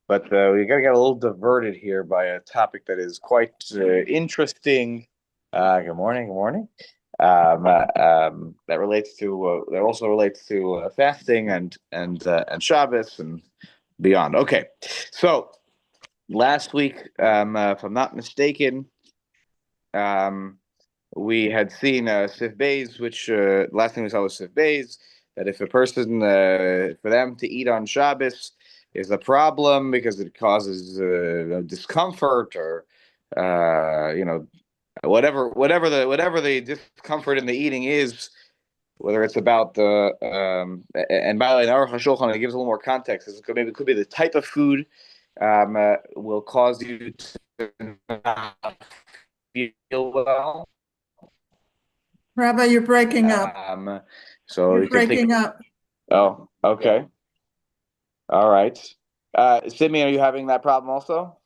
but we got to get a little diverted here by a topic that is quite interesting. Good morning. Good morning. That also relates to fasting and Shabbos and beyond. Okay, so last week, if I'm not mistaken, um, we had seen Sif Bays, which last thing we saw was Sif Bays, that if a person, for them to eat on Shabbos is a problem because it causes discomfort or, whatever the discomfort in the eating is, whether it's about the, and by the way, in Aruch HaShulchan, it gives a little more context. It could be the type of food will cause you to not feel well. Rabbi, you're breaking up. So You're you can think. breaking up. Oh, okay. All right. Sydney, are you having that problem also?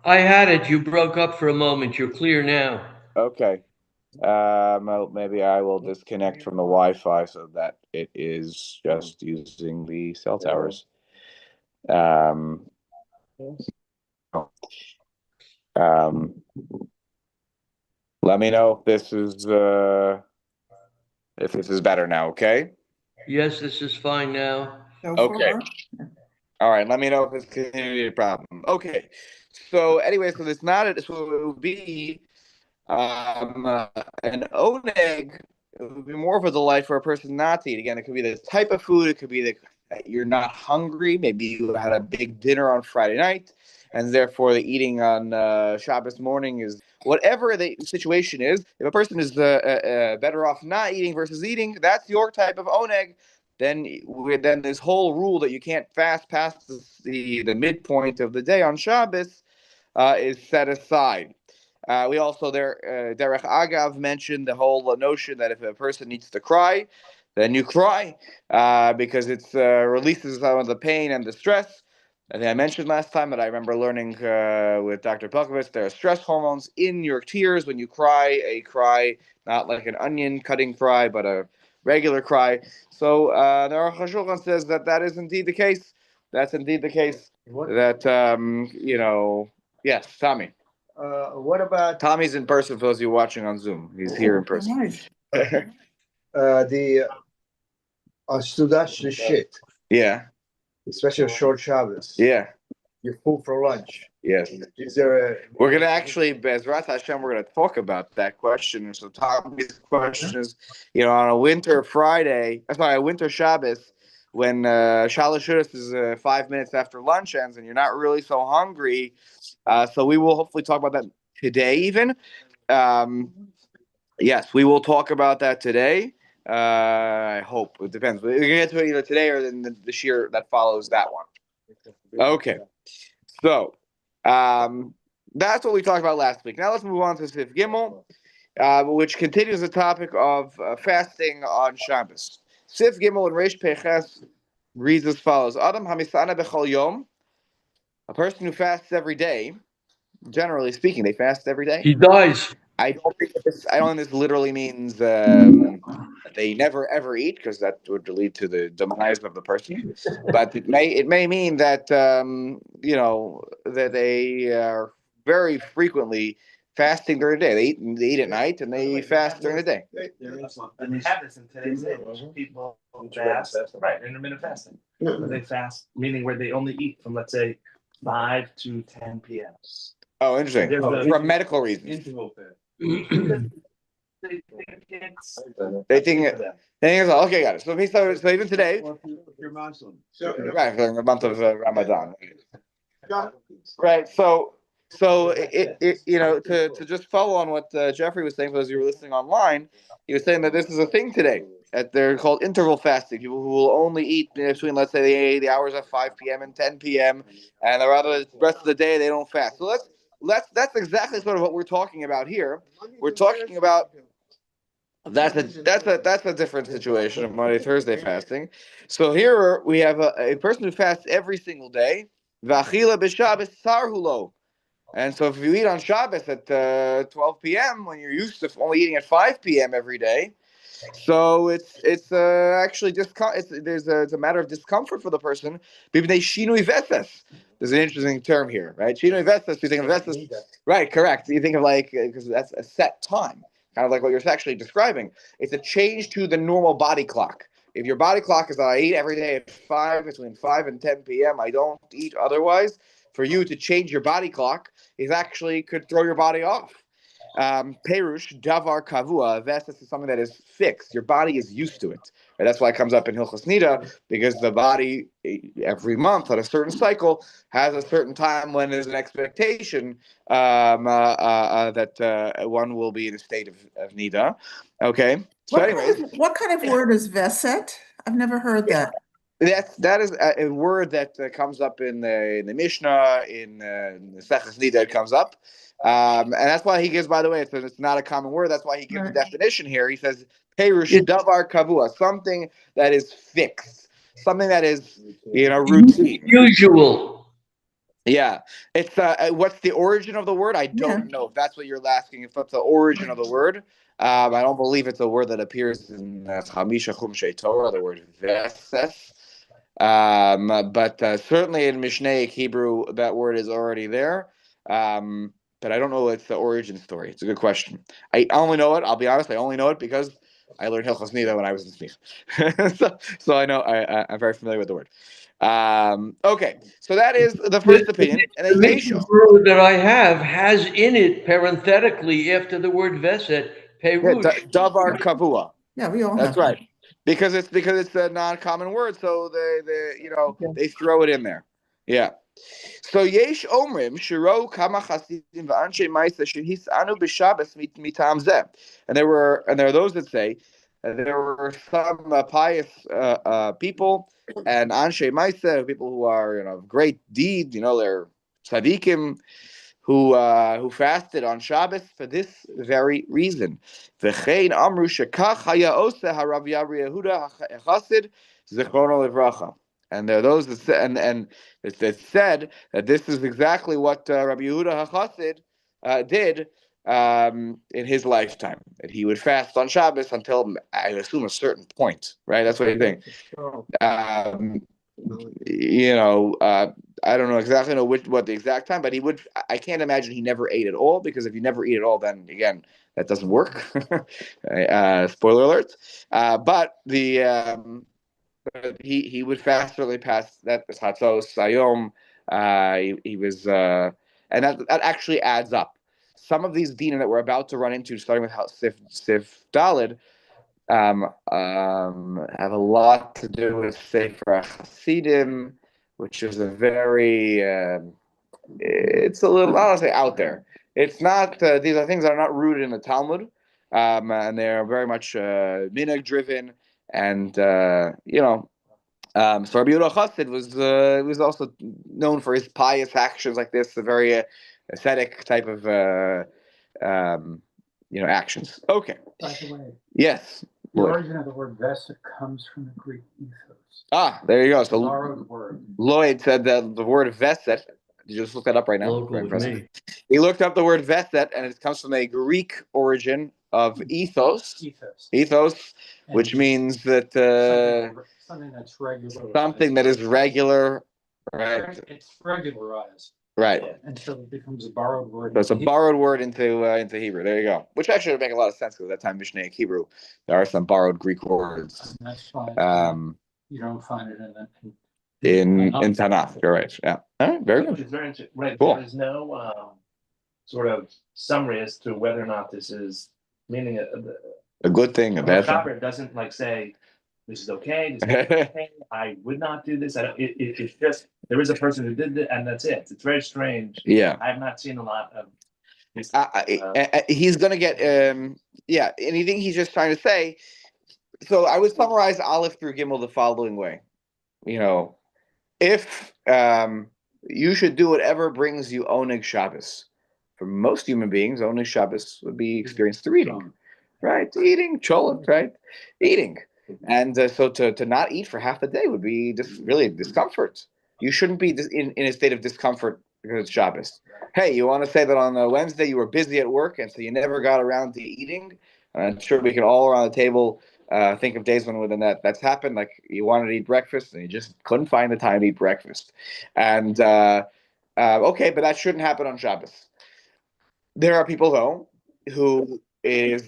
I had it. You broke up for a moment. You're clear now. Okay. Maybe I will disconnect from the Wi-Fi so that it is just using the cell towers. Um, um, Let me know if this is better now. Okay. Yes, this is fine now. Okay. All right. Let me know if it's continuing to be a problem. Okay. So anyway, so it's not it. So it would be an oneg. It would be more of a delight for a person not to eat. Again, it could be the type of food. It could be that you're not hungry. Maybe you had a big dinner on Friday night, and therefore the eating on Shabbos morning is whatever the situation is. If a person is better off not eating versus eating, that's your type of oneg. Then this whole rule that you can't fast past the midpoint of the day on Shabbos is set aside. We also Derech Agav mentioned the whole notion that if a person needs to cry, then you cry because it releases some of the pain and the stress. I think I mentioned last time that I remember learning with Dr. Pelkovitz, there are stress hormones in your tears when you cry, a cry, not like an onion cutting cry, but a regular cry. So the Aruch HaShulchan says that is indeed the case. That's indeed the case. That, yes, Tommy. What about Tommy's in person for those of you watching on Zoom. He's here in person. Nice. the Sudash shit, Yeah, especially on short Shabbos? yeah, You're full for lunch. yes. Is there a We're going to actually, Bezrat Hashem, we're going to talk about that question. So Tommy's question is, on a winter Shabbos, when Shalosh Shudas is 5 minutes after lunch ends and you're not really so hungry. So we will hopefully talk about that today even. Yes, we will talk about that today. I hope. It depends. We're going to get to it either today or in the year that follows that one. Okay. So that's what we talked about last week. Now let's move on to Sif Gimel, which continues the topic of fasting on Shabbos. Sif Gimel and Reish Peches reads as follows: Adam hamisana bechol yom, a person who fasts every day. Generally speaking, they fast every day. He dies. I don't think this literally means they never ever eat, because that would lead to the demise of the person. But it may mean that that they are very frequently fasting during the day. They eat at night and they fast during the day. And they have this in today's age. People fast, right? Intermittent fasting. They fast, meaning where they only eat from, let's say, 5 to 10 p.m. Oh, interesting. For medical reasons. They think it's They think it's okay. Got it. So even today, you're Muslim? right, for the month of Ramadan, right? So to just follow on what Jeffrey was saying, for those of you who were listening online, he was saying that this is a thing today. That they're called interval fasting. People who will only eat between, let's say, the hours of 5 p.m. and 10 p.m. and the rest of the day they don't fast. So that's exactly sort of what we're talking about here. We're talking about that's a different situation of Monday Thursday fasting. So here we have a person who fasts every single day. V'achila b'Shabbos sarhulo. And so if you eat on Shabbos at 12 p.m. when you're used to only eating at 5 p.m. every day, So it's actually it's a matter of discomfort for the person. Bibnei shinui veses. There's an interesting term here, right? Shinui veses. You think of veses, right? Correct. You think of like because that's a set time, kind of like what you're actually describing. It's a change to the normal body clock. If your body clock is I eat every day at 5, between 5 and 10 p.m. I don't eat otherwise. For you to change your body clock is actually could throw your body off. Perush davar kavua. Vestas is something that is fixed. Your body is used to it. Right? That's why it comes up in Hilchos Nida, because the body every month on a certain cycle has a certain time when there's an expectation that one will be in a state of Nida. Okay. So, anyways, What kind of word is Veset? I've never heard that. that is a word that comes up in the Mishnah, in the Seches Nida. It comes up, and that's why he gives. By the way, it's not a common word. That's why he gives the definition here. He says Perush davar kavua, something that is fixed, something that is routine. Usual. Yeah, it's what's the origin of the word? I don't know if that's what you're asking. If that's the origin of the word, I don't believe it's a word that appears in Chamisha Chumshei Torah, the word veses. But certainly in Mishnaic Hebrew, that word is already there. But I don't know it's the origin story. It's a good question. I only know it. I'll be honest. I only know it because I learned Hilchos Nida when I was in Smich. so I know I'm very familiar with the word. Okay, so that is the first opinion. And then The Mishnah word that I have has in it parenthetically after the word veset, perush. Davar kavua. Yeah, we all That's have. right. Because it's a non-common word, so they throw it in there. Yeah. So yesh omrim shiro kama chasidim v'anshe ma'isa shehisanu b'Shabbos mitam zeh, and there are those that say there were some pious people and anshe ma'isa, people who are great deed, they're tzaddikim who fasted on Shabbos for this very reason. V'chein amru shekach haya oseh harav Yehuda Chassid zichrono livracha. And there are those that said, and that said that this is exactly what Rabbi Yehuda HaChassid did in his lifetime. That he would fast on Shabbos until, I assume, a certain point. Right? That's what I think. I don't know exactly what the exact time, but he would. I can't imagine he never ate at all, because if you never eat at all, then again that doesn't work. Spoiler alert. But he would fast certainly past that Chatzos Sayom. He was, and that actually adds up. Some of these dinim that we're about to run into, starting with Sif Dalid, have a lot to do with Sefer Hasidim, which is a very, it's a little, I don't want to say out there. It's not, these are things that are not rooted in the Talmud, and they're very much minhag driven, and, so Rabbi Yehuda Chassid was also known for his pious actions like this, a very ascetic type of, actions. Okay. By the way, Yes. the origin of the word vesa comes from the Greek ethos. Ah, there you go. So Borrowed word. Lloyd said that the word veset. Did you just look that up right now? Local with me. He looked up the word veset, and it comes from a Greek origin of ethos. Ethos, which means that something that's regular. Something that is regular, right? It's regularized. Right. Until it becomes a borrowed word. So it's a borrowed word into Hebrew. There you go. Which actually would make a lot of sense, because at that time, Mishnaic Hebrew, there are some borrowed Greek words. And that's fine. You don't find it in Tanakh. You're right. Yeah. All right. Very good. It's very interesting. Right. Cool. There's no sort of summary as to whether or not this is meaning A good thing, a bad thing. It doesn't say this is okay. This is okay. I would not do this. It's just there is a person who did it, and that's it. It's very strange. Yeah. I have not seen a lot of. He's gonna get anything he's just trying to say. So I would summarize Aleph through Gimel the following way. If you should do whatever brings you Oneg Shabbos. For most human beings, Oneg Shabbos would be experienced through eating, right? Eating, cholent, right? Eating. And so to not eat for half the day would be just really discomfort. You shouldn't be in a state of discomfort because it's Shabbos. Hey, you want to say that on a Wednesday you were busy at work and so you never got around to eating? I'm sure we can all around the table Think of days when that's happened. Like you wanted to eat breakfast and you just couldn't find the time to eat breakfast. And okay, but that shouldn't happen on Shabbos. There are people though who is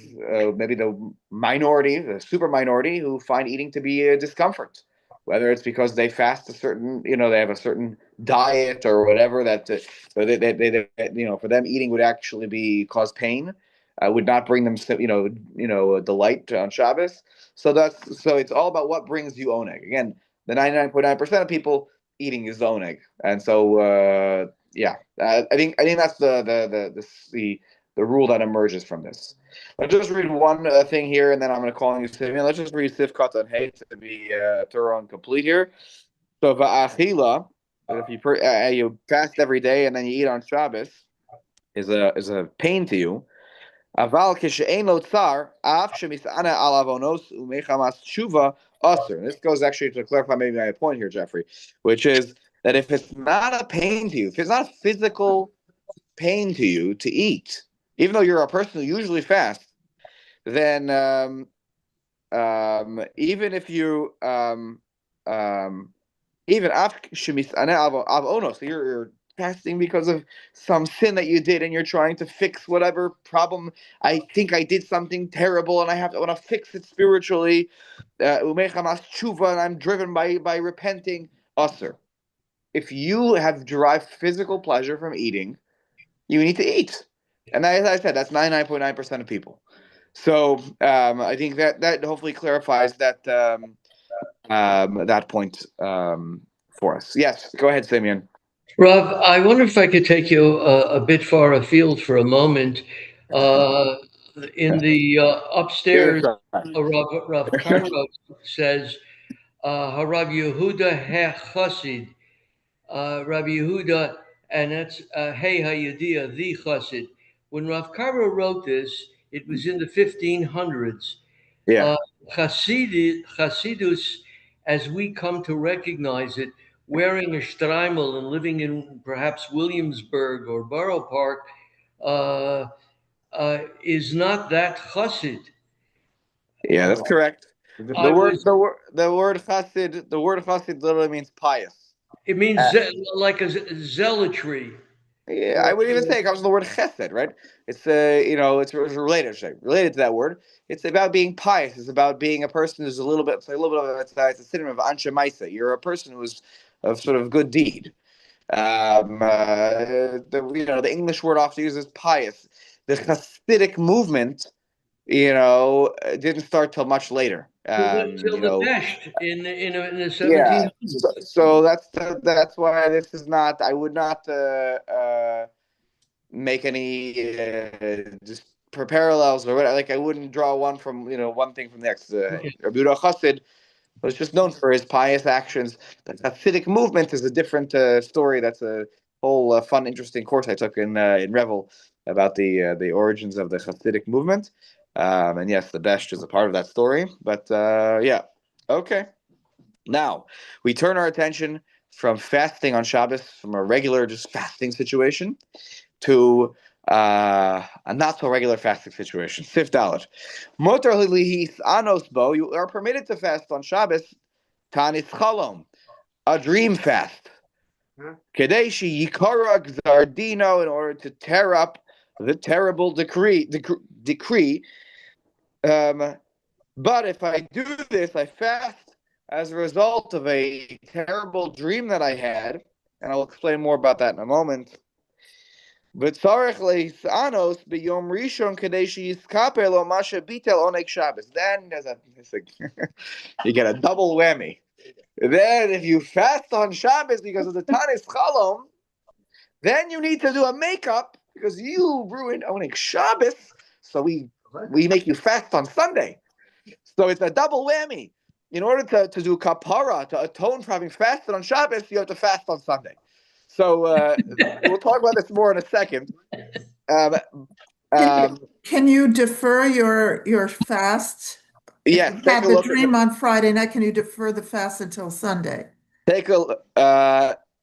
maybe the minority, the super minority, who find eating to be a discomfort. Whether it's because they fast a certain, they have a certain diet or whatever that, so they for them eating would actually cause pain, would not bring them, a delight on Shabbos. So it's all about what brings you oneg. Again, the 99.9% of people eating is oneg, and so yeah, I think that's the rule that emerges from this. Let's just read one thing here, and then I'm going to call on you, Simeon. Let's just read Sifkat on Hay to be thorough and complete here. So, va'achila, if you fast every day and then you eat on Shabbos, is a pain to you. Aval kishe'ein lo tsar, af shemis'ana al avonos u'mechamas tshuva aser. This goes actually to clarify maybe my point here, Jeffrey, which is that if it's not a pain to you, if it's not a physical pain to you to eat, even though you're a person who usually fasts, then even if you even so you're fasting because of some sin that you did and you're trying to fix whatever problem. I think I did something terrible and I want to fix it spiritually. And I'm driven by repenting. Usher. If you have derived physical pleasure from eating, you need to eat. And as I said, that's 99.9% of people. So I think that hopefully clarifies that that point for us. Yes, go ahead, Simeon. Rav, I wonder if I could take you a bit far afield for a moment. In the upstairs, Rav Karo says, Harav Yehuda HaChassid, Rabbi Yehuda, and that's Hey Hayedia, the Chassid. When Rav Karo wrote this, it was in the 1500s. Yeah. Chassidus, as we come to recognize it, wearing a shtreimel and living in perhaps Williamsburg or Borough Park, is not that chassid. Yeah, that's correct. The word chassid literally means pious. It means like a zealotry. Yeah, I would even say it comes from the word chesed, right? It's it's related to that word. It's about being pious. It's about being a person who's a little bit of it's a synonym of anshe maisa. You're a person who's of sort of good deed. The English word often used is pious. The Hasidic movement, didn't start till much later. Till the Pest in the 1700s. Yeah, so that's why this is not. I would not make any just parallels or whatever. Like I wouldn't draw one from one thing from the next. Rabbi Yehuda Chassid was just known for his pious actions. The Hasidic movement is a different story. That's a whole fun, interesting course I took in Revel about the origins of the Hasidic movement. And yes, the Best is a part of that story. But yeah, okay. Now we turn our attention from fasting on Shabbos, from a regular just fasting situation, to a not so regular fasting situation. Sif Dalet. Motor lihis anos bo. You are permitted to fast on Shabbos. Tanis chalom, a dream fast. Kadeshi yikara gzardino, in order to tear up the terrible decree. But if I do this, I fast as a result of a terrible dream that I had, and I'll explain more about that in a moment. But then you get a double whammy. Then if you fast on Shabbos because of the Tanis Chalom, then you need to do a makeup because you ruined Onik Shabbos. So we make you fast on Sunday. So it's a double whammy. In order to do kapara, to atone for having fasted on Shabbos, you have to fast on Sunday. So we'll talk about this more in a second. Can you defer your fast? Yes. If you had the dream on Friday night, can you defer the fast until Sunday?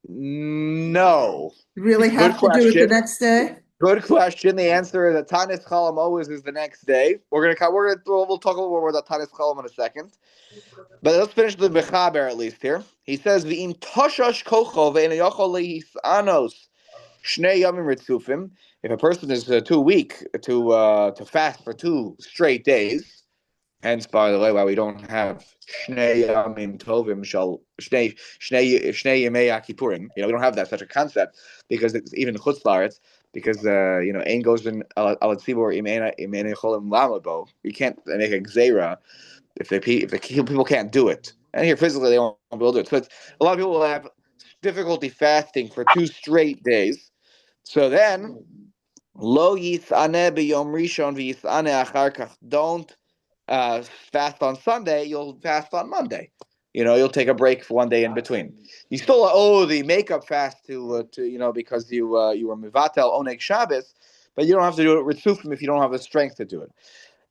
No. You really have to do it the next day? Good question. The answer is that Tanis Chalam always is the we'll talk a little more about Tanis Chalam in a second. But let's finish the Mechaber at least here. He says, "V'im toshash kocho ve'en yochol lehisanos shnei yamim ritzufim." If a person is too weak to fast for 2 straight days, hence, by the way, why we don't have shnei yamim tovim shal shnei yemei Kippurim. We don't have that such a concept because it's even in Chutz La'aretz, because ein goes in al tzibur imena cholim lamabo. You can't make a gzeira if the people can't do it, and here physically they won't be able to do it. So a lot of people will have difficulty fasting for 2 straight days. So then, lo yisane b'yom rishon v'yisane achar kach. Don't fast on Sunday. You'll fast on Monday. You'll take a break for 1 day in between. You still owe the makeup fast to because you were mivatel oneg Shabbos, but you don't have to do it with sufim if you don't have the strength to do it.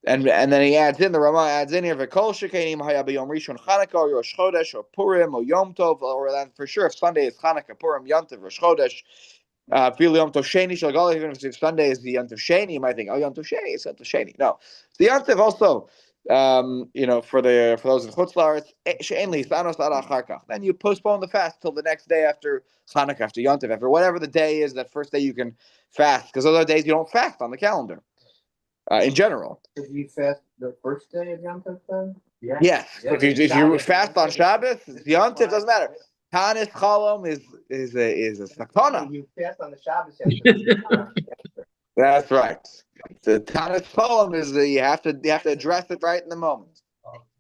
And then he adds in, the Rama adds in here, V'kol shekenim haya b'yom rishon Chanukah or Rosh Chodesh or Purim or Yom Tov, or then for sure if Sunday is Chanukah, Purim, Yom Tov, Rosh Chodesh, Yom Tov Sheni Shalgal, even if Sunday is the Yom Tov Sheni, you might think, Yom Tov Sheni, it's Yom Tov Sheni. No, the Yom Tov also, for those in Chutz La'aretz, she'en lisanos ad achar kach. Then you postpone the fast till the next day after Chanukah, after Yom Tov, after whatever the day is, that first day you can fast, because other days you don't fast on the calendar. In general. Did you fast the first day of Yom Tov then? Yeah. Yes. If you fast on Shabbos, Yom Tov doesn't matter. Tanis Chalam is a sakana. You fast on the Shabbos. That's right. The Tanis Chalam is you have to address it right in the moment.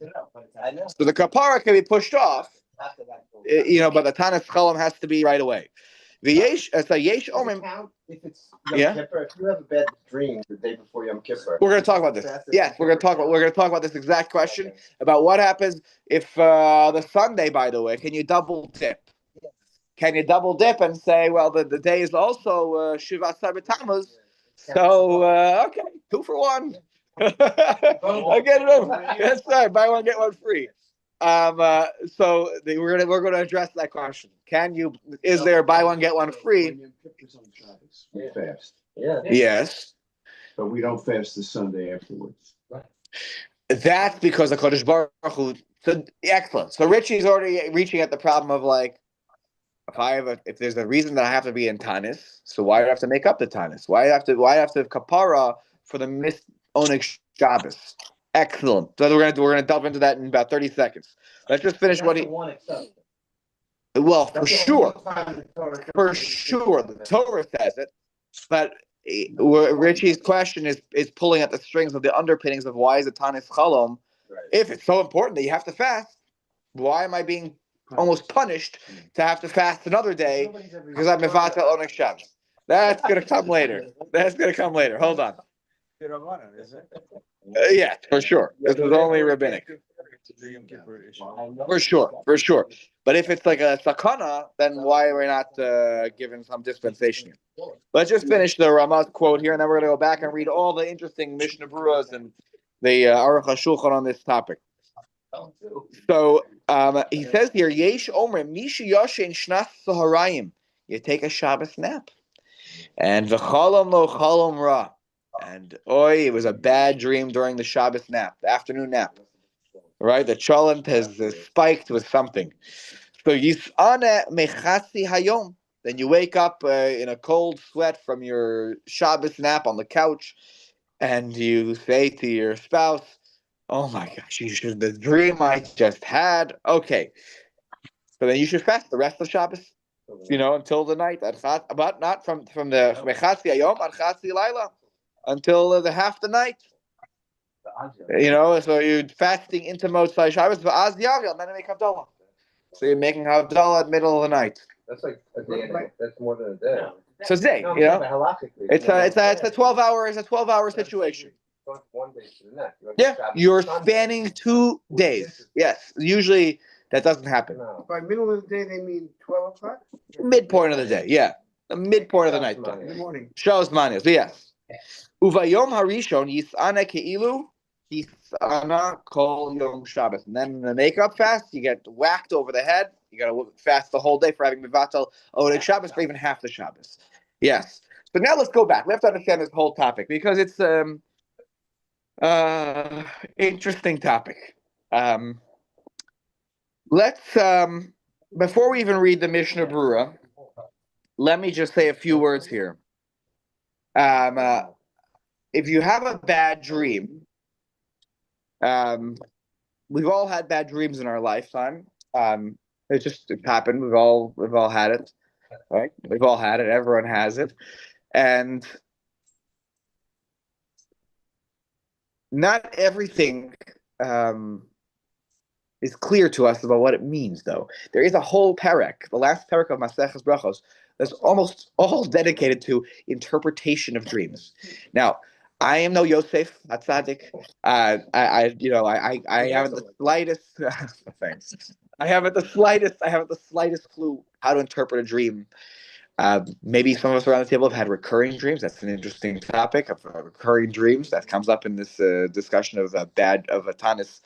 So the kapara can be pushed off, but the Tanis Chalam has to be right away. The yesh omim. If it's Yom Kippur, if you have a bad dream the day before Yom Kippur, we're going to talk about this. Yes, we're going to talk about this exact question about what happens if the Sunday, by the way, can you double dip? Can you double dip and say, well, the day is also Shiva Sabbat Tammuz, so okay, 2 for 1. I get it over. That's right. Buy one get one free. So we're gonna address that question. Is there buy one get one free? We fast. Yeah. Yes. But we don't fast the Sunday afterwards. That's because the Kodesh Baruch Hu. So excellent. So Richie's already reaching at the problem of like, if there's a reason that I have to be in Tanis, so why do I have to make up the Tanis? Why do I have to kapara for the missed Oneg Shabbos? Excellent. So we're gonna delve into that in about 30 seconds. Let's just finish what he. Well, for sure, the Torah says it, but Richie's question is pulling at the strings of the underpinnings of why is it Tanis Chalom? Right. If it's so important that you have to fast, why am I being almost punished to have to fast another day because I'm Mevatel Oneg Shabbos? That's gonna come later. Hold on. Yeah, for sure. This is only rabbinic. For sure. But if it's like a sakana, then why are we not given some dispensation? Let's just finish the Ramaz quote here, and then we're going to go back and read all the interesting Mishnah Bruras and the Aruch HaShulchan on this topic. So he says here, Yesh Omer, Misha Yoshin Shnas Saharayim. You take a Shabbos nap. And V'chalom lo chalom ra. And it was a bad dream during the Shabbos nap, the afternoon nap. Right? The cholent has spiked with something. So Yis'ane mechatzi hayom. Then you wake up in a cold sweat from your Shabbos nap on the couch, and you say to your spouse, "Oh my gosh, the dream I just had." Okay, so then you should fast the rest of Shabbos, until the night. But not from the mechatzi hayom ad chatzi laila until the half the night. So you're fasting into Motzai Shabbos, but Az Yavil, then make Havdalah. So you're making Havdalah at middle of the night. That's like a day. That's more than a day. So it's a day, It's a 12-hour situation. One day to the next. Yeah, you're spanning 2 days. Yes, usually that doesn't happen. No. By middle of the day, they mean 12 o'clock? Midpoint of the day, yeah. The midpoint of the night. In the morning. Shos Manios, yes. Uvayom Harishon Yis'ana Ke'ilu Yis'ana Kol Yom Shabbos. And then in the makeup fast, you get whacked over the head. You got to fast the whole day for having Mevatel Oneg Shabbos for even half the Shabbos. Yes. So now let's go back. We have to understand this whole topic because it's interesting topic. Let's before we even read the Mishnah Brura, let me just say a few words here. If you have a bad dream, we've all had bad dreams in our lifetime. It happened. We've all had it, right? We've all had it. Everyone has it, and not everything is clear to us about what it means. Though there is a whole parak, the last parak of Maseches Brachos, that's almost all dedicated to interpretation of dreams. Now, I am no Yosef Hatzadik. I haven't the slightest. Thanks. I haven't the slightest clue how to interpret a dream. Maybe some of us around the table have had recurring dreams. That's an interesting topic of recurring dreams that comes up in this discussion of a Tanis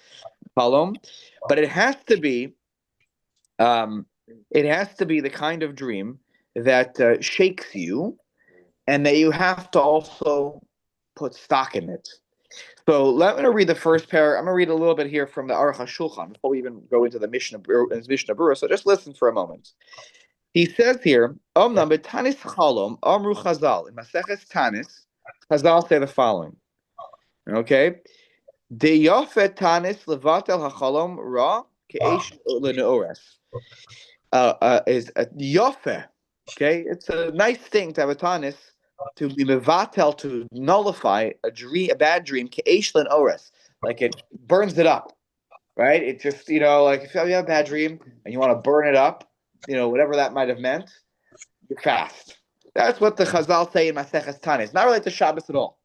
Palom. But it has to be the kind of dream that shakes you, and that you have to also put stock in it. So let me read the first paragraph. I'm going to read a little bit here from the Aruch HaShulchan before we even go into the Mishnah Brura. So just listen for a moment. He says here, Omnam b'Tanis Chalom Amru Chazal in Maseches Tanis. Chazal say the following. Okay, De Yofet Tanis Levatel HaChalom Ra Ke'esh Leneores. Is a Yofe. Okay, it's a nice thing to have a Tanis, to be mevatel, to nullify a bad dream, ke'esh leneores, like it burns it up, right? It just, like if you have a bad dream and you want to burn it up, whatever that might have meant, you fast. That's what the Chazal say in Maseches Tanis. Not related to Shabbos at all.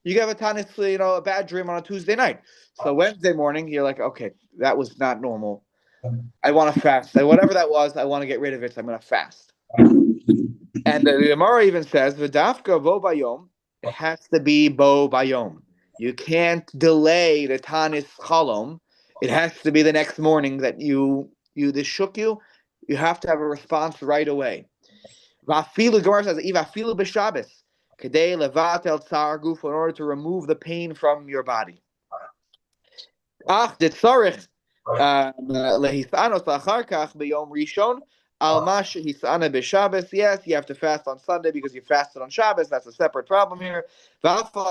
You have a Tanis, a bad dream on a Tuesday night. So Wednesday morning, you're like, okay, that was not normal. I want to fast. Whatever that was, I want to get rid of it, so I'm going to fast. And the Gemara even says, "V'dafka bo bayom." It has to be bo bayom. You can't delay the Tanis Chalom. It has to be the next morning that this shook you. You have to have a response right away. V'afilu, Gemara says, "Ivafilu b'Shabbos kedei levatel tzar guf," in order to remove the pain from your body. Ach detzarich lehisanos lachar kach b'yom rishon. Almash hisana b'Shabbos. Yes, you have to fast on Sunday because you fasted on Shabbos. That's a separate problem here. But wait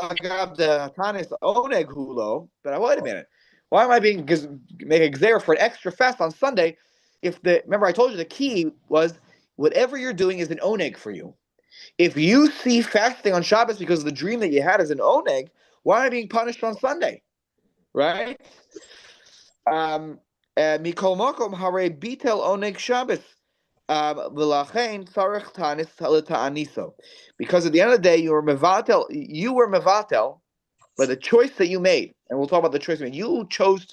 a minute. Why am I being make a gzera for an extra fast on Sunday? Remember I told you the key was whatever you're doing is an oneg for you. If you see fasting on Shabbos because the dream that you had is an oneg, why am I being punished on Sunday? Right? Mikol makom hare bitel oneg Shabbos. Because at the end of the day, you were mevatel, but the choice that you made, and we'll talk about the choice you made, you chose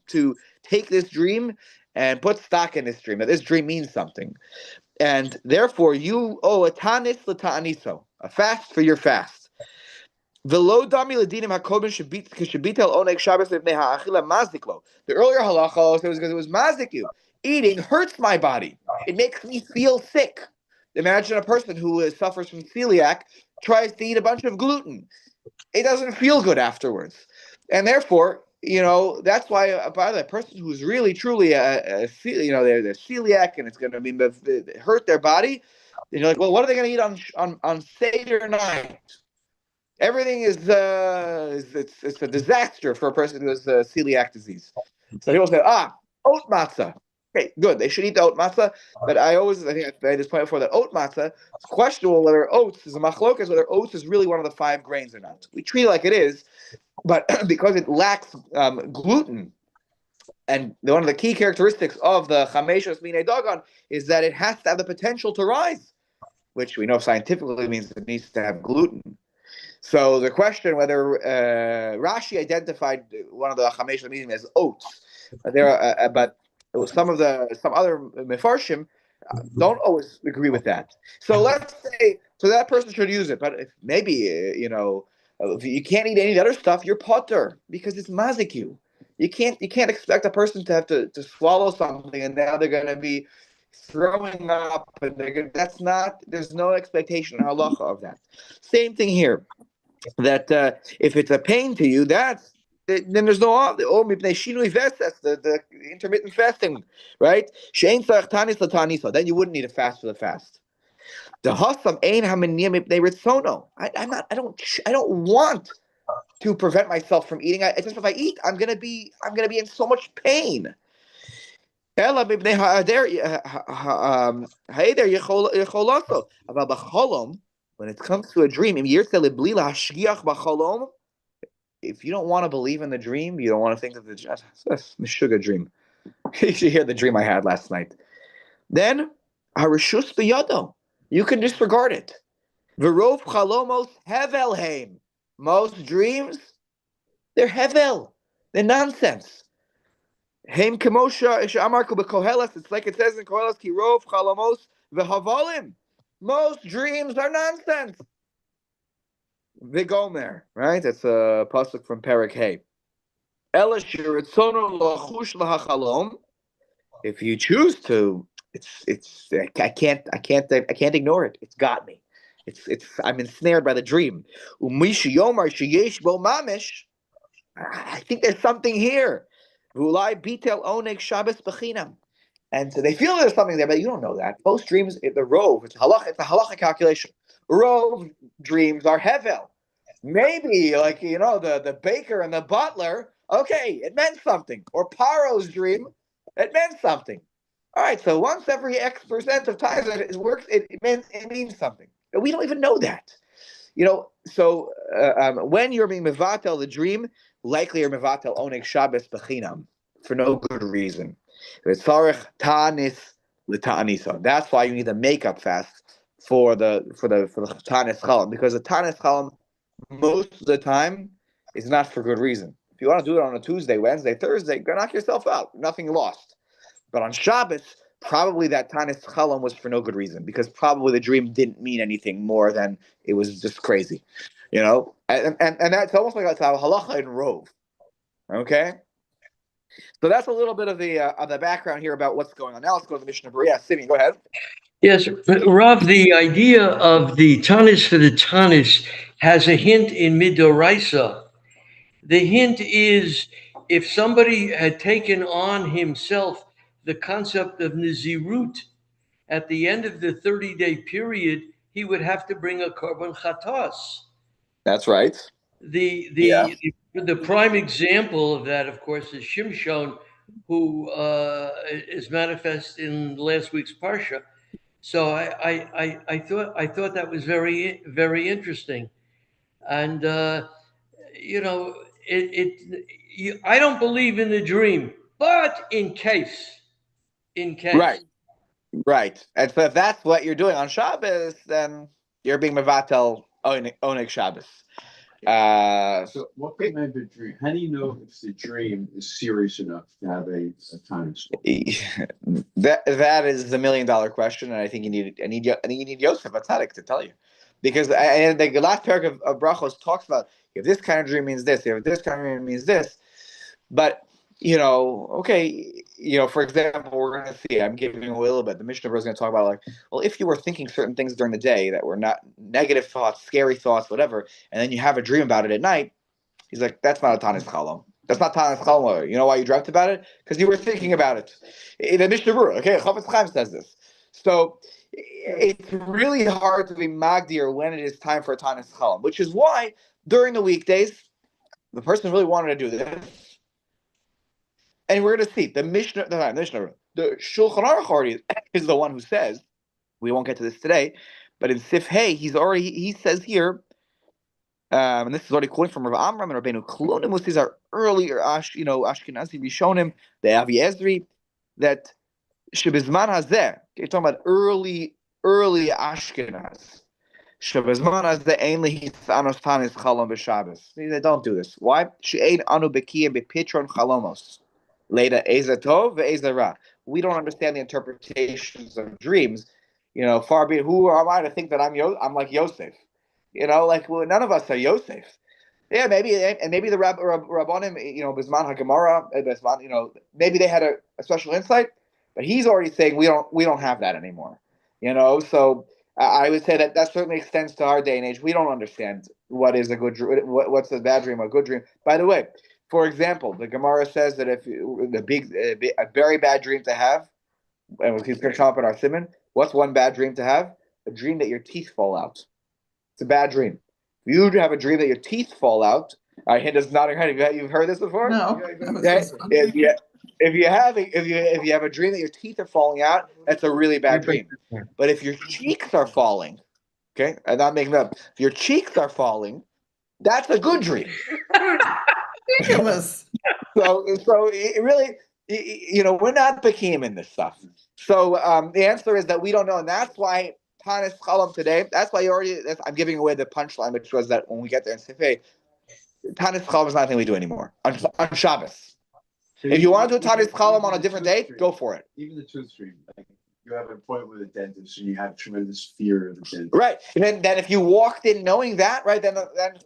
to take this dream and put stock in this dream, that this dream means something. And therefore, you owe a tanis l'ta'aniso, a fast for your fast. The earlier halacha says because it was mazik you. Eating hurts my body. It makes me feel sick. Imagine a person who suffers from celiac tries to eat a bunch of gluten. It doesn't feel good afterwards. And therefore, that's why by the person who's really truly they're celiac and it's going to be hurt their body. And you're like, well, what are they going to eat on Seder night? Everything is it's a disaster for a person who has celiac disease. So people say, oat matzah. Okay, good. They should eat the oat matzah. But I think I made this point before that oat matzah, it's questionable whether oats is a machlokas, whether oats is really one of the 5 grains or not. We treat it like it is, but because it lacks gluten, and one of the key characteristics of the chameshos minei dagan is that it has to have the potential to rise, which we know scientifically means it needs to have gluten. So the question whether Rashi identified one of the chamesh lamim as oats, but some other mefarshim don't always agree with that. So let's say that person should use it, but if maybe if you can't eat any of the other stuff, you're potter because it's mazik you. You can't expect a person to have to swallow something and now they're going to be throwing up, and that's not. There's no expectation in halacha of that. Same thing here. That if it's a pain to you, then there's no that's the intermittent fasting, right? Then you wouldn't need a fast for the fast. The hasam ein hamaniyam mipnei ritzono. I don't want to prevent myself from eating. It's just if I eat, I'm gonna be in so much pain. Ela mipnei ha'ader ha'ader yecholaso. About b'cholom, when it comes to a dream, if you don't want to believe in the dream, you don't want to think of the sugar dream. You should hear the dream I had last night. Then harishus biyado, you can disregard it. V'rov chalomos hevelheim. Most dreams, they're hevel. They're nonsense. Heim kemosha ishamarku b'koheles. It's like it says in Koheles, ki rov chalomos v'havalim. Most dreams are nonsense. Vigomer, right? That's a pasuk from Perek Hay. Ela shiritzono lachush lahachalom. If you choose to, I can't ignore it. It's got me. I'm ensnared by the dream. Umishi yomar sheyesh bo mamish. I think there's something here. Vulai bitel oneg Shabbos bechinam. And so they feel there's something there, but you don't know that. Most dreams, the rove, it's a halacha calculation. Rove dreams are hevel. Maybe, like, the baker and the butler, okay, it meant something. Or Paro's dream, it meant something. All right, so once every X% of times that it works, it means something. But we don't even know that. So when you're being mevatel the dream, likely you're mevatel oneg Shabbos bechinam for no good reason. That's why you need a makeup fast for the tanis chalam, because the tanis chalam most of the time is not for good reason. If you want to do it on a Tuesday, Wednesday, Thursday, go knock yourself out. Nothing lost. But on Shabbos, probably that tanis chalam was for no good reason, because probably the dream didn't mean anything more than it was just crazy, and that's almost like that's how halacha in rove. Okay. So that's a little bit of the background here about what's going on. Now let's go to the Mishnah Berurah. Simi, go ahead. Yes, Rav, the idea of the tanis for the tanis has a hint in Midoraisa. The hint is if somebody had taken on himself the concept of Nazirut, at the end of the 30-day period, he would have to bring a korban chatos. That's right. The prime example of that, of course, is Shimshon, who is manifest in last week's parsha. So I thought that was very, very interesting, and I don't believe in the dream, but in case. Right. And so if that's what you're doing on Shabbos, then you're being mevatel oneg Shabbos. So what kind of a dream? How do you know if the dream is serious enough to have a time slot? That is the $1 million question, and I think you need Yosef Atzadik to tell you, because the last paragraph of Brachos talks about if this kind of dream means this, if this kind of dream means this, but okay, for example, we're going to see. I'm giving a little bit. The Mishnah Berurah is going to talk about if you were thinking certain things during the day that were not negative thoughts, scary thoughts, whatever, and then you have a dream about it at night. He's like, that's not a tanis chalam. That's not tanis chalam. You know why you dreamt about it? Because you were thinking about it. The Mishnah Berurah, okay, Chafetz Chaim says this. So it's really hard to be magdir when it is time for a tanis chalam, which is why during the weekdays the person really wanted to do this. And we're going to see the Shulchan Aruch is the one who says, we won't get to this today, but in Sif Hey, he says here, and this is already quoted from Rav Amram and Rabbeinu Klonim, these are earlier Ashkenazi Rishonim, the Avi Ezri, that Shebizman Hazeh, you're talking about early Ashkenaz. Shebizman Hazeh ainli hitzanos tanis chalom b'Shabbos. They don't do this. Why? She'ein anu bekiyim bepitron chalomos. Later, Eza Tov, Eza Ra. We don't understand the interpretations of dreams. Far be it, who am I to think that I'm like Yosef? None of us are Yosef. Yeah, maybe the Rabbanim, Bisman HaGemara, maybe they had a special insight. But he's already saying we don't have that anymore. So I would say that certainly extends to our day and age. We don't understand what is a good dream, what's a bad dream, a good dream. By the way, for example, the Gemara says that if a very bad dream to have, and he's going to come up in our simon, what's one bad dream to have? A dream that your teeth fall out. It's a bad dream. If you have a dream that your teeth fall out, I hit us nodding head. You've heard this before? No. Okay. If you have a dream that your teeth are falling out, that's a really bad dream. But if your cheeks are falling, okay, I'm not making that up. If your cheeks are falling, that's a good dream. Ridiculous. So it really, we're not bekim in this stuff. So the answer is that we don't know, and that's why Tanis Chalam today. That's why I'm giving away the punchline, which was that when we get there in Sifei, Tanis Chalam is not a thing we do anymore on Shabbos. So If you want to do Tanis Chalam on a different day, go for it. Even the tooth stream, like you have an appointment with a dentist and you have tremendous fear of the dentist. Right. And then if you walked in knowing that, right, then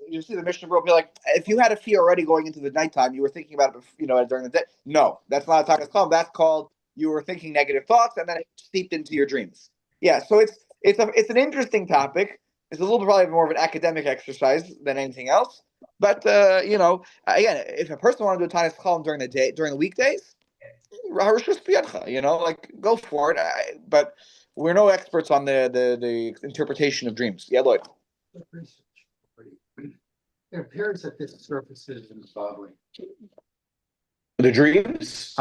you see the Mishnah will be like, if you had a fear already going into the nighttime, you were thinking about it, during the day. No, that's not a Tanis Chalam. That's called you were thinking negative thoughts and then it seeped into your dreams. Yeah. So it's an interesting topic. It's a little probably more of an academic exercise than anything else. But again, if a person wanted to do a Tanis Chalam during the weekdays, go for it. But we're no experts on the interpretation of dreams. Yeah, Lloyd. It appears that this surfaces in the body. The dreams?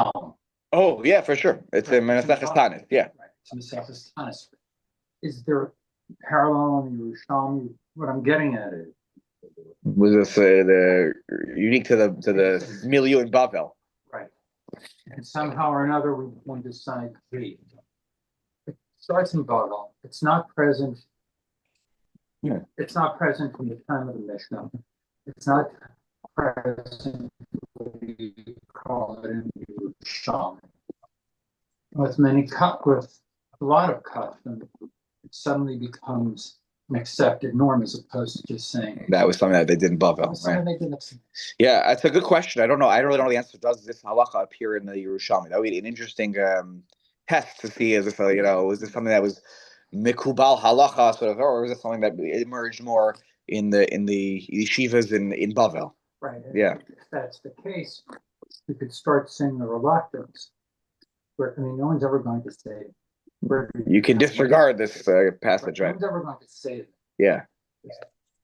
Oh, yeah, for sure. It's a Menasechus Tanis. Yeah. Right. It's a Menasechus Tanis. Is there a parallel in the Yerushalmi? What I'm getting at is, Was this the unique to the milieu in Bavel? right, and somehow or another we want to decide it starts in Bavel. It's not present. Yeah. It's not present from the time of the Mishnah. It's not present. We call it in Yerushalmi. With a lot of custom, it suddenly becomes an accepted norm as opposed to just saying That was something that they did in Bavel, right? Yeah, that's a good question. I don't know. I really don't know the answer. Does this halacha appear in the Yerushalmi? That would be an interesting test to see as if was this something that was mikubal halacha sort of, or was it something that emerged more in the yeshivas in Bavel? Right. Yeah. If that's the case, we could start seeing the reluctance. No one's ever going to say. You can disregard this passage, right? No one's ever going to say that. Yeah.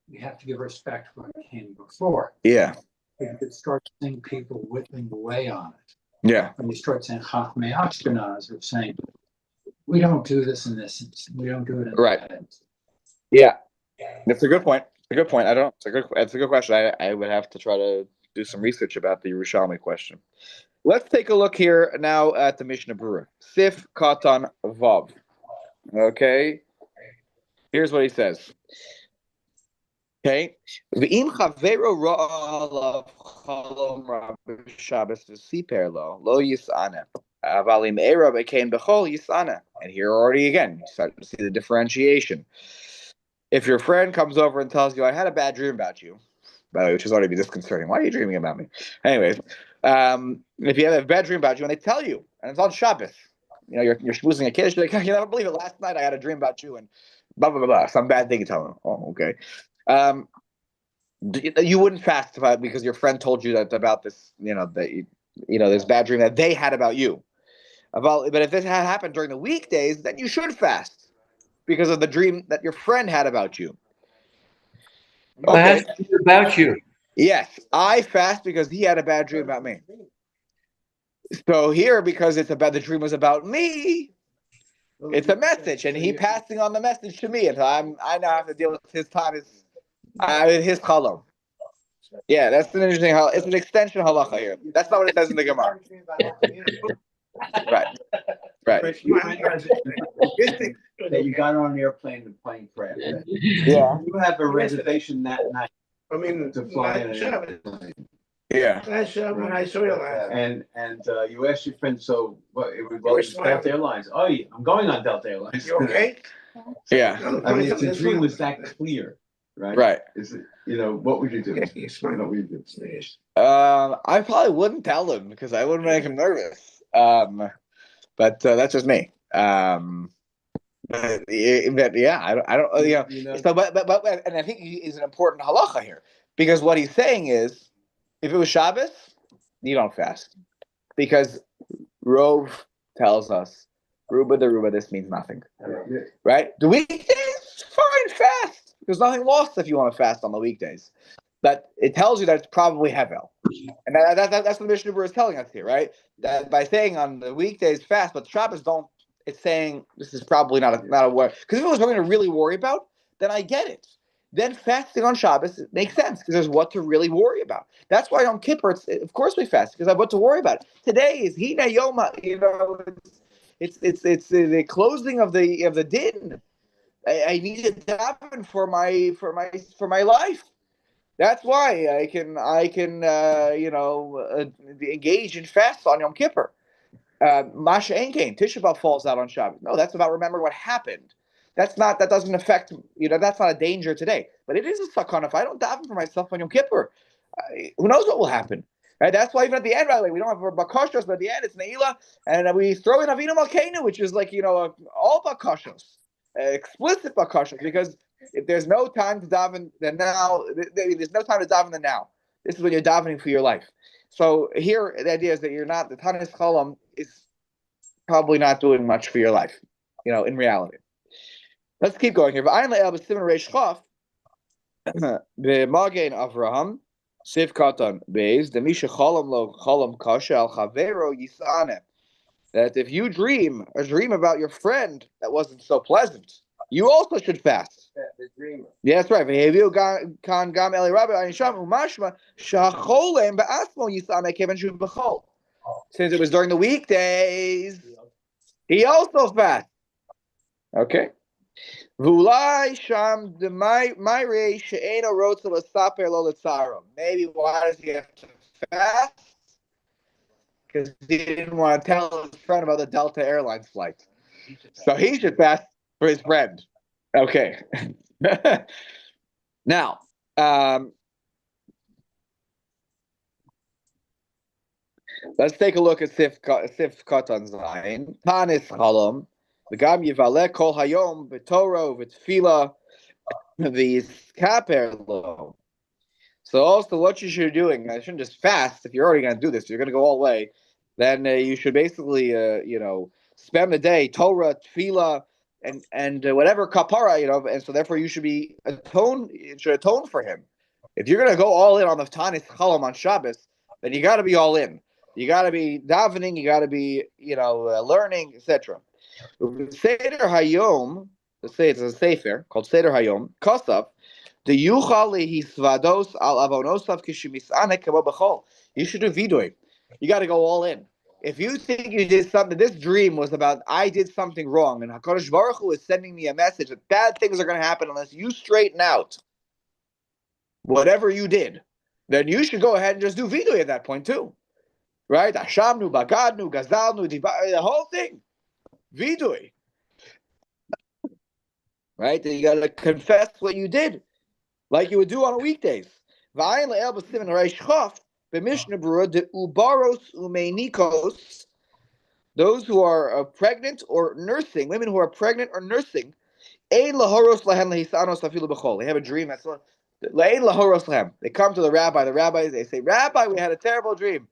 We have to give respect to what came before. Yeah. You could start seeing people whittling away on it. Yeah. When you start saying Chachmei Ashkenaz, or saying, we don't do this in this instance. We don't do it in right. that instance. Yeah. That's a good point. I don't know. It's a good question. I would have to try to do some research about the Yerushalmi question. Let's take a look here now at the Mishnah Berurah. Sif Katan Vav. Okay. Here's what he says. Okay. V'im chavero ra'a alav chalom rab b'Shabbos v'siper lo yis'ana. Aval im era b'kein b'chol yis'ana. And here already again, you start to see the differentiation. If your friend comes over and tells you, I had a bad dream about you, by the way, which is already disconcerting. Why are you dreaming about me? Anyways, if you have a bad dream about you and they tell you, and it's on Shabbos, you're schmoozing a kid, you're like, you never believe it. Last night I had a dream about you and blah, blah, blah, blah. Some bad thing you tell them. Oh, okay. You wouldn't fast because your friend told you about this, this bad dream that they had about you. But if this had happened during the weekdays, then you should fast because of the dream that your friend had about you. Okay. About you. Yes, I fast because he had a bad dream about me. So here, because the dream was about me, it's a message, and he passing on the message to me, and I now have to deal with his time, his chalom. Yeah, that's an interesting. It's an extension of halacha here. That's not what it says in the Gemara. Right. That you got on an airplane and plane crash. Yeah. You have a reservation that night. To fly in an airplane. Yeah. When I saw you last. And you asked your friend, so what? It would go to Delta Airlines. Oh, yeah, I'm going on Delta Airlines. You okay? Yeah. If the dream was that clear, right? Right. Is it? What would you do? What would you do? I probably wouldn't tell him because I wouldn't make him nervous. but that's just me. But yeah, I don't, So, and I think is an important halacha here, because what he's saying is, if it was Shabbos, you don't fast, because Rove tells us, Ruba de Ruba, this means nothing, right? The weekdays, fine, fast. There's nothing lost if you want to fast on the weekdays, but it tells you that it's probably Hevel, and that's what the Mishnah Berurah is telling us here, right? That by saying on the weekdays fast, but Shabbos don't. It's saying this is probably not a word. Because if it was something to really worry about, then I get it. Then fasting on Shabbos makes sense because there's what to really worry about. That's why on Kippur, of course we fast because I have what to worry about. Today is Hina Yoma. It's the closing of the din. I need to daven for my life. That's why I can engage in fasts on Yom Kippur. Masha Enkain, Tisha B'Av falls out on Shabbat. No, that's about remembering what happened. That doesn't affect, that's not a danger today. But it is a sakana. If I don't daven for myself on Yom Kippur, who knows what will happen? Right? That's why even at the end, by the way, we don't have bakashos, but at the end it's Ne'ilah, and we throw in Avinu Malkeinu, which is like, all bakashos, explicit bakashos, because if there's no time to daven, then now, there's no time to daven than now. This is when you're davening for your life. So here, the idea is that the Tanis Cholam is probably not doing much for your life, in reality. Let's keep going here. The Magen Avraham, Siv Katan Beis, the Misha Cholam Lo Cholam Kasha Al Chavero Yisane. That if you dream a dream about your friend that wasn't so pleasant, you also should fast. The dreamer. Yeah, that's right. Since it was during the weekdays, he also fasts. Okay. Maybe why does he have to fast? Because he didn't want to tell his friend about the Delta Airlines flight. So he should fast for his friend. Okay. Now, let's take a look at Sif Katan Zayin. Tanis Chalom. V'gam yivaleh kol hayom v'toro v'tfila v'yiskaper lo. So also what you should be doing, I shouldn't just fast. If you're already going to do this, you're going to go all the way, then you should basically, spend the day, Torah, tefillah, and whatever kapara, and so therefore you should atone for him. If you're going to go all in on the Tanis Chalom on Shabbos, then you got to be all in. You got to be davening, you got to be, learning, etc. Seder Hayom, let's say it's a sefer called Seder Hayom, Kosav, the Yuchal Hisvados al Avonosav Kishimisane Kabo Bechol. You should do vidui. You got to go all in. If you think you did something, this dream was about I did something wrong, and HaKadosh Baruch Hu is sending me a message that bad things are going to happen unless you straighten out whatever you did, then you should go ahead and just do vidui at that point too. Right? Ashamnu, Bagadnu, Gazalnu, the whole thing. Vidui. Right? Then you got to confess what you did, like you would do on weekdays. Those who are pregnant or nursing, women who are pregnant or nursing, they have a dream. They come to the rabbi, they say, Rabbi, we had a terrible dream.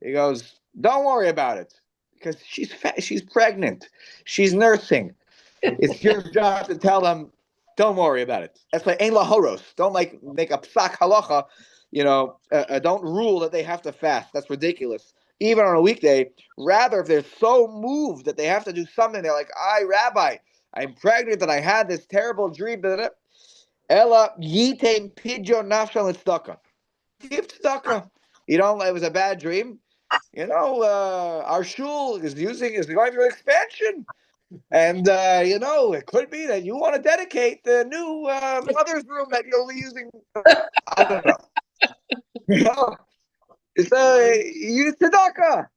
He goes, don't worry about it, because she's pregnant. She's nursing. It's your job to tell them, don't worry about it. That's like ein lahoros. Don't make a psak halacha. Don't rule that they have to fast. That's ridiculous. Even on a weekday. Rather, if they're so moved that they have to do something, they're like, Rabbi, I'm pregnant and I had this terrible dream. Ella yitain pidyon nafshal tzedakah. Give tzedakah. It was a bad dream. Our shul is going through expansion. And, it could be that you want to dedicate the new mother's room that you'll be using. I don't know. It's use tzedakah.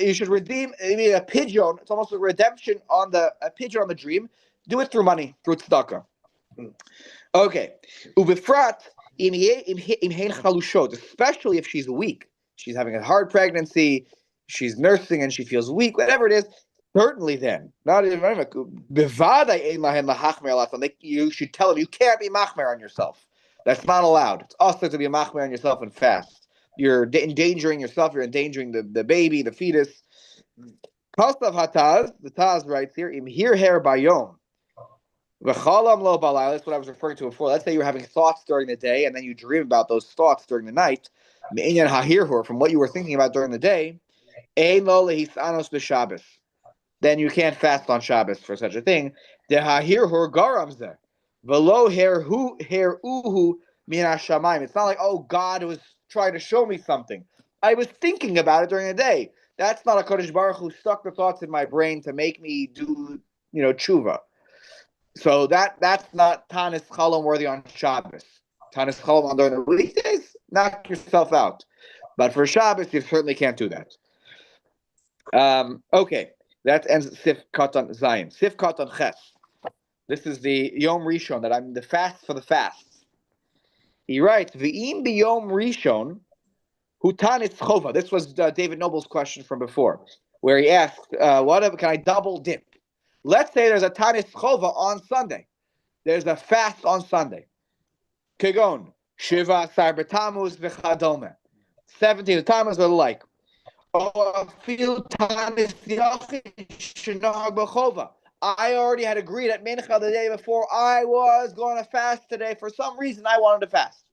You should redeem, a pigeon. It's almost a redemption a pigeon on the dream. Do it through money, through tzedakah. Okay. Ubefrat, especially if she's weak. She's having a hard pregnancy. she's nursing and she feels weak, whatever it is, certainly then. Not even you should tell him you can't be machmer on yourself. That's not allowed. It's also to be a machmer on yourself and fast. You're endangering yourself. You're endangering the baby, the fetus. Kostav hataz, the Taz writes here, im hir her bayom. V'chalam lo balai. That's what I was referring to before. Let's say you're having thoughts during the day, and then you dream about those thoughts during the night. Me'inyan hahirhur, from what you were thinking about during the day. Ein lo lehisanos b'Shabbos. Then you can't fast on Shabbos for such a thing. De hahirhur garamzeh. V'lo her uhu min hashamayim. It's not like, oh, God was trying to show me something. I was thinking about it during the day. That's not a Kodesh Baruch who stuck the thoughts in my brain to make me do, tshuva. So that's not Tanis Chalom worthy on Shabbos. Tanis Chalom on during the weekdays, knock yourself out. But for Shabbos, you certainly can't do that. Okay, that ends Sif Katan Zion. Sif Katan Ches. This is the Yom Rishon, that I'm the fast for the fasts. He writes, V'im b'Yom Rishon, hu Tanis Chova. This was David Noble's question from before, where he asked, can I double dip? Let's say there's a Tanis Chova on Sunday. There's a fast on Sunday. Kegon, Shiva Asar B'Tammuz V'Chadome. 17 of Tammuz or the like. Or Fil Tanis Yachid Shenag B'Chova. I already had agreed at Mincha the day before I was going to fast today. For some reason, I wanted to fast.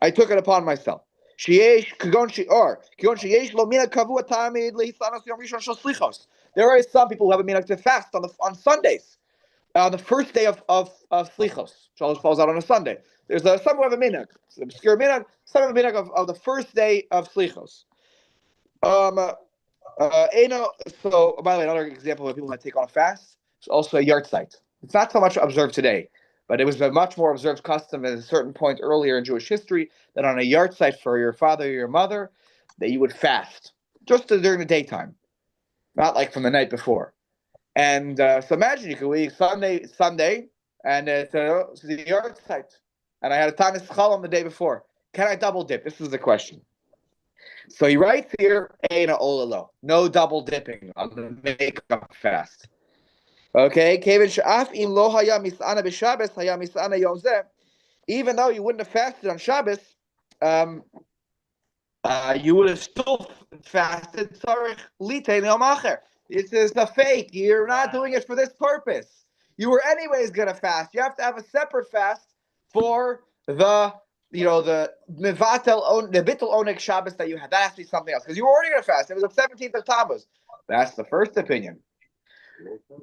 I took it upon myself. There are some people who have a minhag to fast on Sundays, on the first day of slichos. Shalosh falls out on a Sunday. There's some who have a minhag, obscure minhag. Some have a minhag of the first day of slichos. So, by the way, another example of people that take on a fast is also a yard site. It's not so much observed today, but it was a much more observed custom at a certain point earlier in Jewish history that on a yard site for your father or your mother, that you would fast just during the daytime, not like from the night before. And so imagine you could leave Sunday, and it's the yard site, and I had a Tanis Chalom the day before. Can I double dip? This is the question. So he writes here, Eina Olalo, no double dipping on the makeup fast. Okay, even though you wouldn't have fasted on Shabbos, you would have still fasted. This is a fake. You're not doing it for this purpose. You were anyways going to fast. You have to have a separate fast for the bittul onik Shabbos that you had. That has to be something else because you were already going to fast. It was the 17th of Tammuz. That's the first opinion.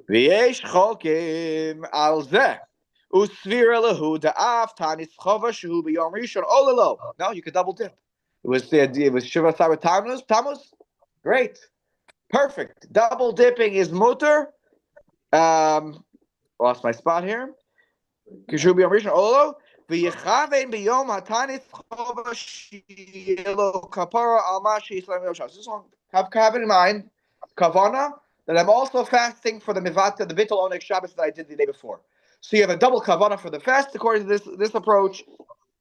V'yesh chokim al zeh usvira lehu da'af tanis chova shehu b'yom rishon olelo. No, you could double dip. It was Shiva Asar Tammuz. Great, perfect. Double dipping is mutter. Lost my spot here. Shehu b'yom rishon olelo. V'yechavein b'yom hatanis chova shelo kapara al mashi yisrael yoshas. This one have in mind kavana. That I'm also fasting for the Mivata, the Bittul Onik Shabbos that I did the day before. So you have a double kavanah for the fast according to this approach,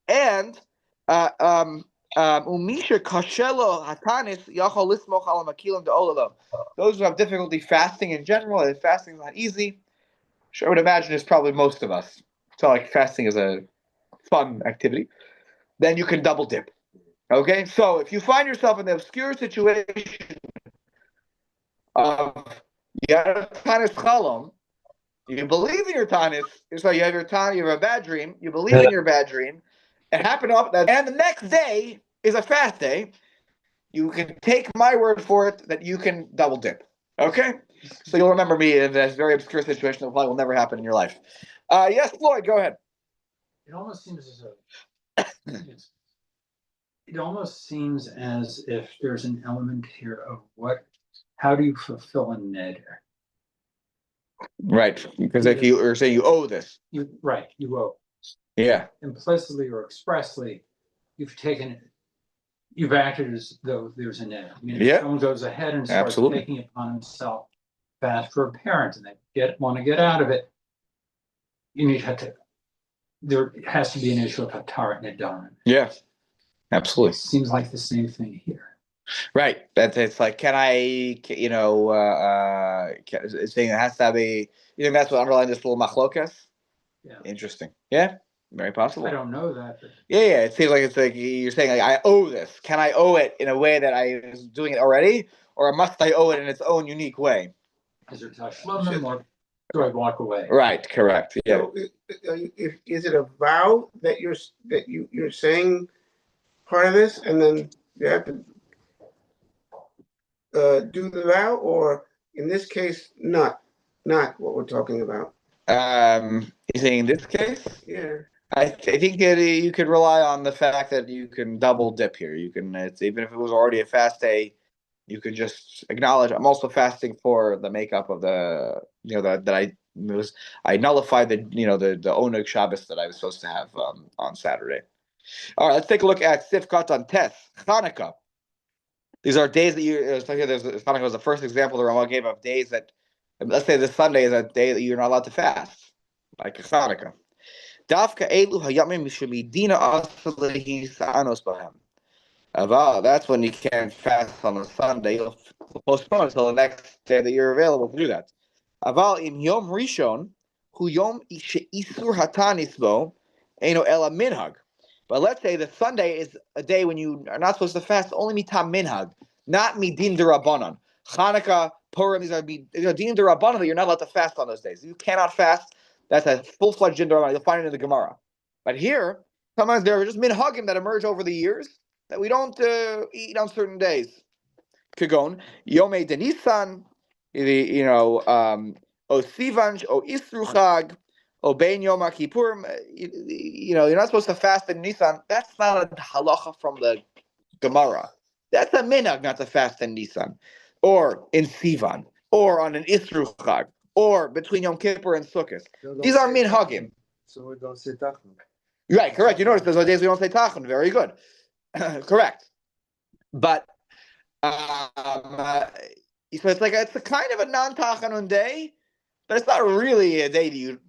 and umisha kashelo hatanis yachol lismoch al makilim deolalo. Those who have difficulty fasting in general, and fasting is not easy. I would imagine it's probably most of us. So like fasting is a fun activity. Then you can double dip. Okay, so if you find yourself in the obscure situation of you have Tanis Chalom, you believe in your Tanis, so you have your Tanis, you have a bad dream, you believe in your bad dream, it happened up, and the next day is a fast day, you can take my word for it that you can double dip. Okay? So you'll remember me in this very obscure situation that probably will never happen in your life. Yes, Floyd, go ahead. It almost seems as if there's an element here of how do you fulfill a neder? Right, because if you are saying you owe this. You owe. Yeah. Implicitly or expressly, you've acted as though there's a neder. I mean, if someone goes ahead and starts taking it upon himself fast for a parent and they want to get out of it, there has to be an issue of hatarat nedarim. Yeah, absolutely. It seems like the same thing here. Right. It's like, can I, it's saying it has to be, you think that's what underlying this little machlokas? Yeah. Interesting. Yeah, very possible. I don't know that, but Yeah. It seems like it's like you're saying, like, I owe this. Can I owe it in a way that I was doing it already? Or must I owe it in its own unique way? is it Tashlumin or do I walk away? Right. Correct. Yeah. So, is it a vow that you're saying part of this, and then you have to do the vow, or in this case, not what we're talking about? You saying in this case? Yeah. I think that you could rely on the fact that you can double dip here. You can, even if it was already a fast day, you could just acknowledge I'm also fasting for the makeup of the, I nullified the oneg Shabbos that I was supposed to have on Saturday. All right, let's take a look at Sifkat on Tes Chanukah. These are days that Chanukah was the first example the Ramah gave of days that, let's say this Sunday is a day that you're not allowed to fast, like Chanukah. Dafka elu hayamim shemidina asalehi sa'anos bahem. That's when you can't fast on a Sunday. You'll postpone until the next day that you're available to do that. Aval im yom rishon hu yom isur hatanis bo eno ela minhag. But let's say that Sunday is a day when you are not supposed to fast, only mitam minhag, not midin derabanan. Chanukah, Purim, these are din derabanan that you're not allowed to fast on those days. You cannot fast. That's a full-fledged din derabanan. You'll find it in the Gemara. But here, sometimes there are just minhagim that emerge over the years that we don't eat on certain days. Kagon, Yomei de Nisan, O Sivan, O Isruchag, O Ben Yom Kippurim. You're not supposed to fast in Nisan. That's not a halacha from the Gemara. That's a minhag not to fast in Nisan, or in Sivan, or on an Isruchag, or between Yom Kippur and Sukkot. These are minhagim. So we don't say tachon. Right, correct. You notice there's days we don't say tachon. Very good. Correct. But so it's a kind of a non-tachanun day, but it's not really a day that you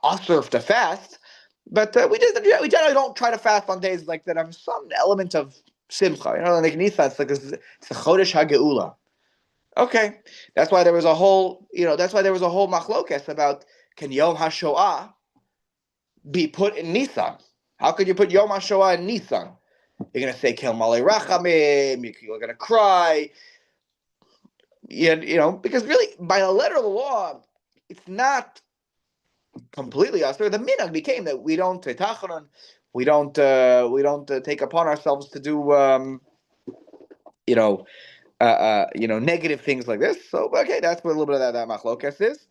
observe to fast. But we generally don't try to fast on days like that have some element of simcha. Like Nisan, it's a chodesh hageula. Okay, that's why there was a whole machlokes about can Yom HaShoah be put in Nisan? How could you put Yom HaShoah in Nisan? You're going to say, Kel Malei Rachamim, you're going to cry. Because really, by the letter of the law, it's not completely usher. The minhag became that we don't take tachanun, we don't take upon ourselves to do, negative things like this. So, okay, that's what a little bit of that machlokas is.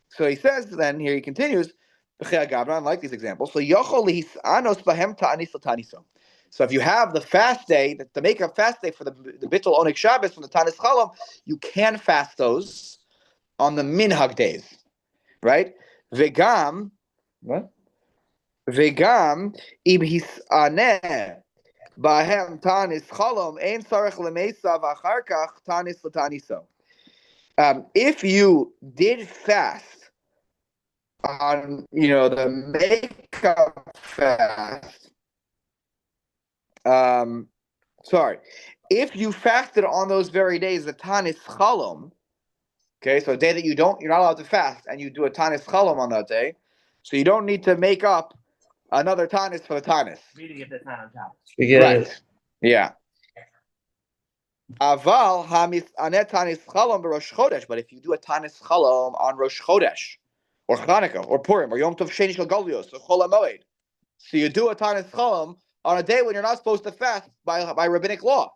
So he says, then here he continues, like these examples. So, so if you have the fast day, the make-up fast day for the Bittul Oneg Shabbos from the Tanis Chalom, you can fast those on the minhag days, right? Vegam, what? Vegam im hisaneh bahem Tanis Chalom ein sarech lemeisa v'achar kach Tanis l'taniso. If you did fast on, the make-up fast. If you fasted on those very days, the Tanis Chalom, okay, so a day that you're not allowed to fast, and you do a Tanis Chalom on that day, so you don't need to make up another Tanis for the Tanis. Reading it that's not on top. Right. Yeah. Aval hamis anet Tanis Chalom b'Rosh Chodesh, but if you do a Tanis Chalom on Rosh Chodesh, or Chanukah, or Purim, or Yom Tov Sheni Shel Galios, or Chol HaMoed, so you do a Tanis Chalom on a day when you're not supposed to fast by rabbinic law.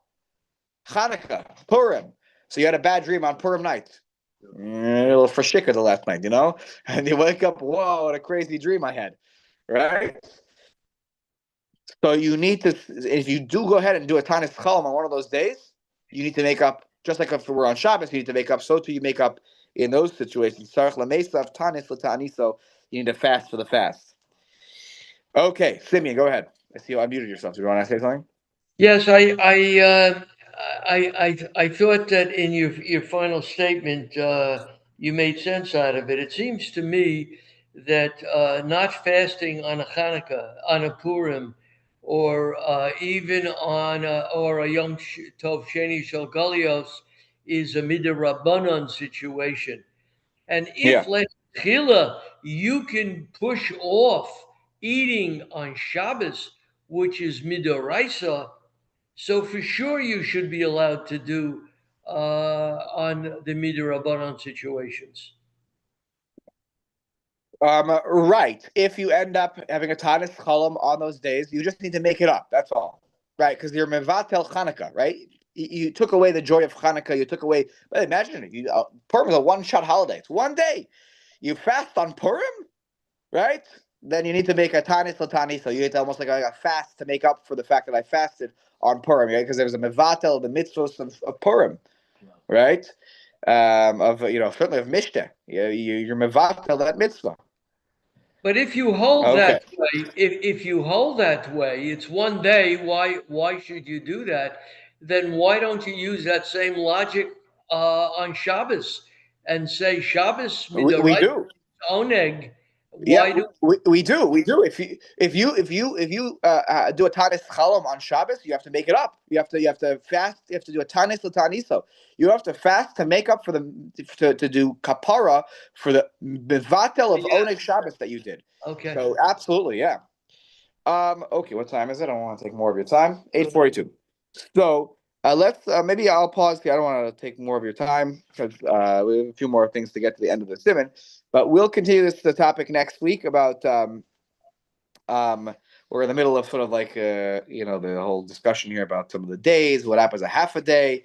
Chanukah, Purim. So you had a bad dream on Purim night. A little frashika the last night, and you wake up, whoa, what a crazy dream I had, right? So you need to, if you do go ahead and do a Tanis Chalom on one of those days, you need to make up, just like if we're on Shabbos, you need to make up, so too you make up in those situations. Sarach l'meisav, Tanis l'ta'aniso, you need to fast for the fast. Okay, Simeon, go ahead. I see you unmuted yourself. Do you want to say something? Yes, I thought that in your final statement, you made sense out of it. It seems to me that not fasting on a Hanukkah, on a Purim, or even on or a Yom Tov Sheni Shel Galios is a midrabanan situation. And if let's chila, you can push off eating on Shabbos, which is midoraisa, so for sure you should be allowed to do on the midrabanan situations. Right. If you end up having a tanis cholam on those days, you just need to make it up. That's all. Right? Because you're mevatel Chanukah, right? You took away the joy of Chanukah. You took away. But imagine Purim is a one-shot holiday. It's one day. You fast on Purim, right? Then you need to make a tanis latani. So you need to almost like a fast to make up for the fact that I fasted on Purim, right? Because there's a mevatel, the mitzvos of Purim, right? Certainly of Mishnah. You're mevatel that mitzvah. But if you hold that way, if you hold that way, it's one day. Why should you do that? Then why don't you use that same logic on Shabbos and say Shabbos We midorai do. oneg? Why Yeah, do we do. If you do a tanis chalom on Shabbos, you have to make it up. You have to fast. You have to do a tanis l'taniso. You have to fast to make up for to do kapara for the mevatel of oneg Shabbos that you did. Okay. So absolutely, yeah. Okay, what time is it? I don't want to take more of your time. 8:42. So let's maybe I'll pause here. I don't want to take more of your time because we have a few more things to get to the end of the simon. But we'll continue the topic next week about we're in the middle of sort of like the whole discussion here about some of the days, what happens a half a day,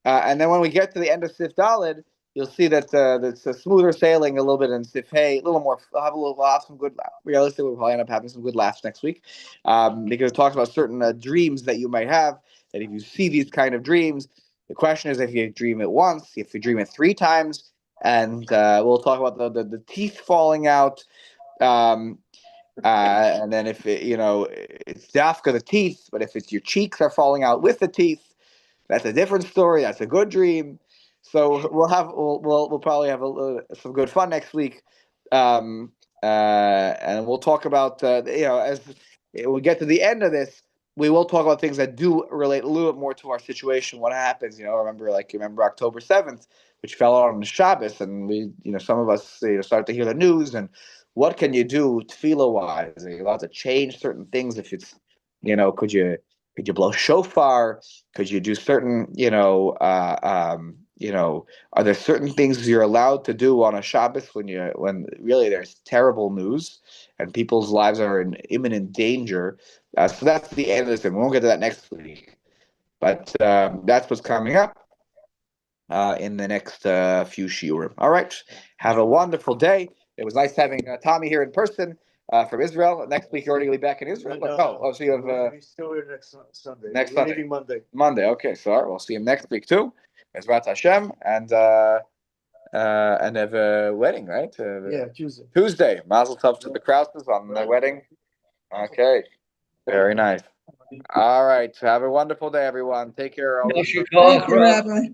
and then when we get to the end of Sif Dalid, you'll see that it's a smoother sailing a little bit in Sif Hey, a little more. We'll have some good. Realistically, we'll probably end up having some good laughs next week, because it talks about certain dreams that you might have. That if you see these kind of dreams, the question is if you dream it once, if you dream it 3 times, and we'll talk about the teeth falling out. And then if it's dafka the teeth, but if it's your cheeks are falling out with the teeth, that's a different story. That's a good dream. So we'll probably have some good fun next week, and we'll talk about as we get to the end of this, we will talk about things that do relate a little bit more to our situation. What happens? Remember October 7th, which fell out on the Shabbos, and we some of us started to hear the news. And what can you do tefillah wise? Are you allowed to change certain things? If it's could you blow shofar? Could you do certain, are there certain things you're allowed to do on a Shabbos when really there's terrible news and people's lives are in imminent danger? So that's the end of this, and we won't get to that next week. But that's what's coming up in the next few shiurim. All right, have a wonderful day. It was nice having Tommy here in person. From Israel. Next week, you're already going to be back in Israel? So you have... He's still here next Sunday. Next Sunday. Leaving Monday. Monday, okay. So, all right, we'll see him next week, too. Ezrat Hashem. And have a wedding, right? Tuesday. Tuesday. Mazel tov to the Krauses on their wedding. Okay. Very nice. All right. Have a wonderful day, everyone. Take care. Thank you, Rabbi.